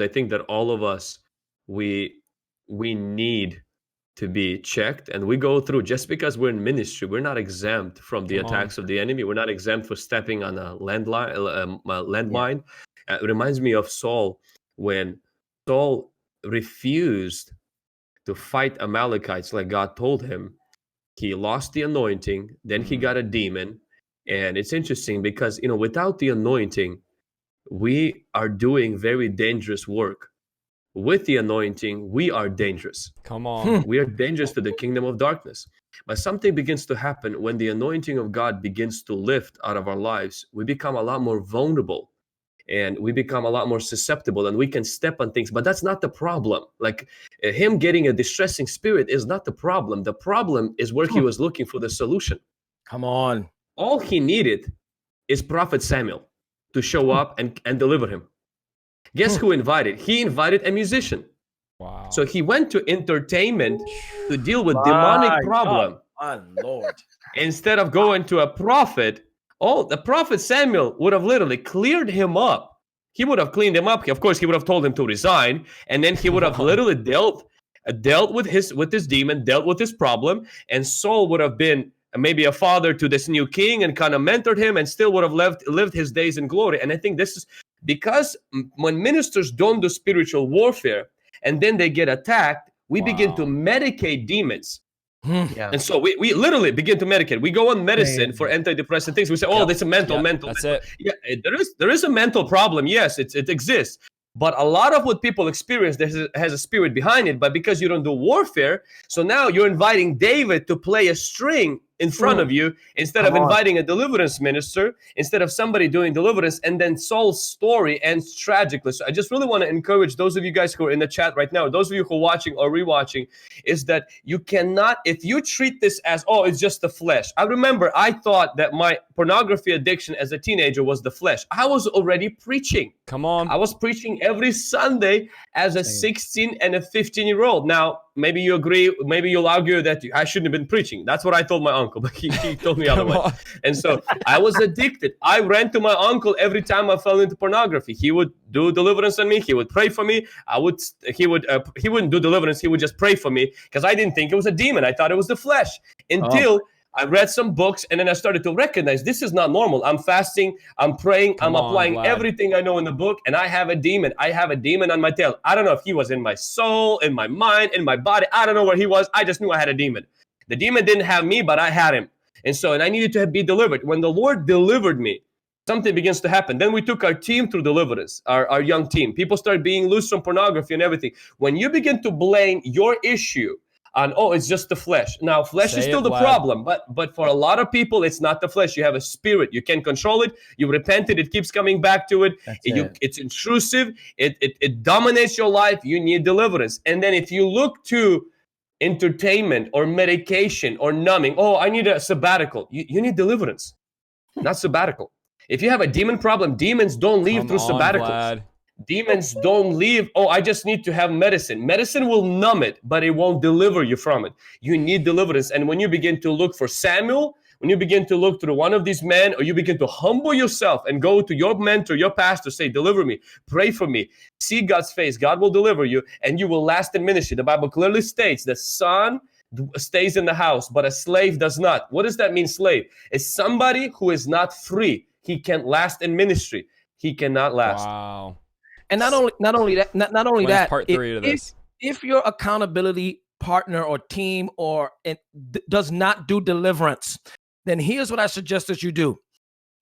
I think that all of us, we we need to be checked, and we go through. Just because we're in ministry, we're not exempt from the Come on. attacks of the enemy. We're not exempt for stepping on a Yeah. landmine. It reminds me of Saul, when Saul refused to fight Amalekites like God told him. He lost the anointing, then he got a demon. And it's interesting because, without the anointing, we are doing very dangerous work. With the anointing, we are dangerous. Come on. We are dangerous to the kingdom of darkness. But something begins to happen when the anointing of God begins to lift out of our lives. We become a lot more vulnerable, and we become a lot more susceptible, and we can step on things. But that's not the problem. Like, him getting a distressing spirit is not the problem. The problem is where he was looking for the solution. Come on. All he needed is Prophet Samuel to show up and deliver him. Guess who invited? He invited a musician. Wow. So he went to entertainment to deal with demonic problem. My Lord. Instead of going to a prophet, the prophet Samuel would have literally cleared him up. He would have cleaned him up. Of course, he would have told him to resign, and then he would have literally dealt with this demon, dealt with his problem, and Saul would have been maybe a father to this new king and kind of mentored him, and still would have lived his days in glory. And I think this is because when ministers don't do spiritual warfare and then they get attacked, we begin to medicate demons. Yeah. And so we literally begin to medicate. We go on medicine for antidepressant things. We say, oh, this is mental. That's it. Yeah, there is a mental problem. Yes, it exists. But a lot of what people experience has a spirit behind it. But because you don't do warfare, so now you're inviting David to play a string in front of you instead of inviting a deliverance minister, instead of somebody doing deliverance. And then Saul's story ends tragically. So I just really want to encourage those of you guys who are in the chat right now, those of you who are watching or rewatching, is that you cannot, if you treat this as, oh, it's just the flesh. I remember I thought that my pornography addiction as a teenager was the flesh. I was already preaching. Come on. I was preaching every Sunday as a 16 and a 15-year-old. Now, maybe you agree, maybe you'll argue that I shouldn't have been preaching. That's what I told my uncle, but he told me otherwise. And so I was addicted. I ran to my uncle every time I fell into pornography. He would do deliverance on me. He would pray for me. He wouldn't do deliverance. He would just pray for me because I didn't think it was a demon. I thought it was the flesh until I read some books, and then I started to recognize this is not normal. I'm fasting, I'm praying, I'm applying everything I know in the book, and I have a demon. I have a demon on my tail. I don't know if he was in my soul, in my mind, in my body. I don't know where he was. I just knew I had a demon. The demon didn't have me, but I had him. And I needed to be delivered. When the Lord delivered me, something begins to happen. Then we took our team through deliverance, our young team. People started being loose from pornography and everything. When you begin to blame your issue on, oh, it's just the flesh. Now, flesh is still the problem, but for a lot of people, it's not the flesh. You have a spirit. You can control it. You repent it. It keeps coming back to it. It's intrusive. It dominates your life. You need deliverance. And then if you look to entertainment or medication or numbing, oh, I need a sabbatical. You need deliverance, not sabbatical. If you have a demon problem, demons don't leave through sabbaticals. Vlad. Demons don't leave, oh, I just need to have medicine. Medicine will numb it, but it won't deliver you from it. You need deliverance. And when you begin to look for Samuel, when you begin to look through one of these men, or you begin to humble yourself and go to your mentor, your pastor, say, deliver me, pray for me, see God's face, God will deliver you, and you will last in ministry. The Bible clearly states the son stays in the house, but a slave does not. What does that mean, slave? It's somebody who is not free. He can't last in ministry. He cannot last. Wow. And not only that, part 3 to this? If your accountability partner or team does not do deliverance, then here's what I suggest that you do.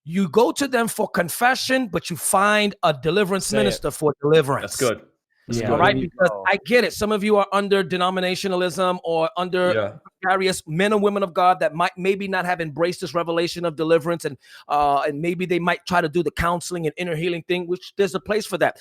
You go to them for confession, but you find a deliverance minister for deliverance. That's good. All right, because I get it. Some of you are under denominationalism or under various men and women of God that might maybe not have embraced this revelation of deliverance, and maybe they might try to do the counseling and inner healing thing, which there's a place for that.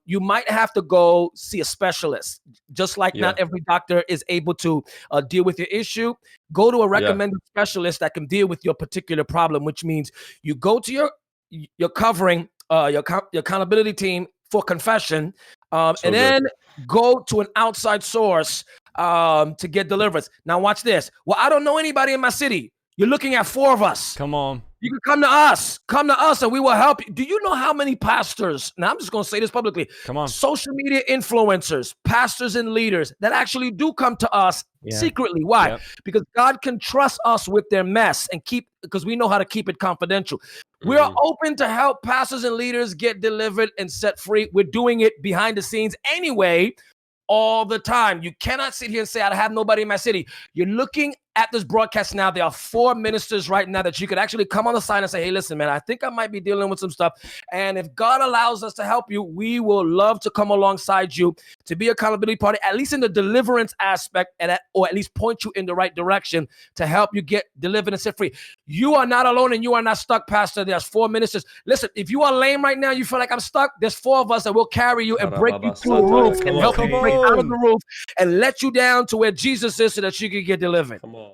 You might have to go see a specialist, just like not every doctor is able to deal with your issue. Go to a recommended specialist that can deal with your particular problem, which means you go to your covering, your accountability team for confession, and then go to an outside source to get deliverance. Now watch this. Well, I don't know anybody in my city. You're looking at 4 of us. Come on. You can come to us. Come to us and we will help you. Do you know how many pastors, now I'm just going to say this publicly, come on, social media influencers, pastors and leaders that actually do come to us secretly? Why? Because God can trust us with their mess and because we know how to keep it confidential. We are open to help pastors and leaders get delivered and set free. We're doing it behind the scenes anyway, all the time. You cannot sit here and say, I have nobody in my city. You're looking at this broadcast now. There are 4 ministers right now that you could actually come on the side and say, hey, listen, man, I think I might be dealing with some stuff. And if God allows us to help you, we will love to come alongside you to be accountability party, at least in the deliverance aspect, or at least point you in the right direction to help you get delivered and set free. You are not alone and you are not stuck, Pastor. There's 4 ministers. Listen, if you are lame right now, you feel like I'm stuck, there's 4 of us that will carry you and break you through the roof and help you break out of the roof and let you down to where Jesus is so that you can get delivered. Come on.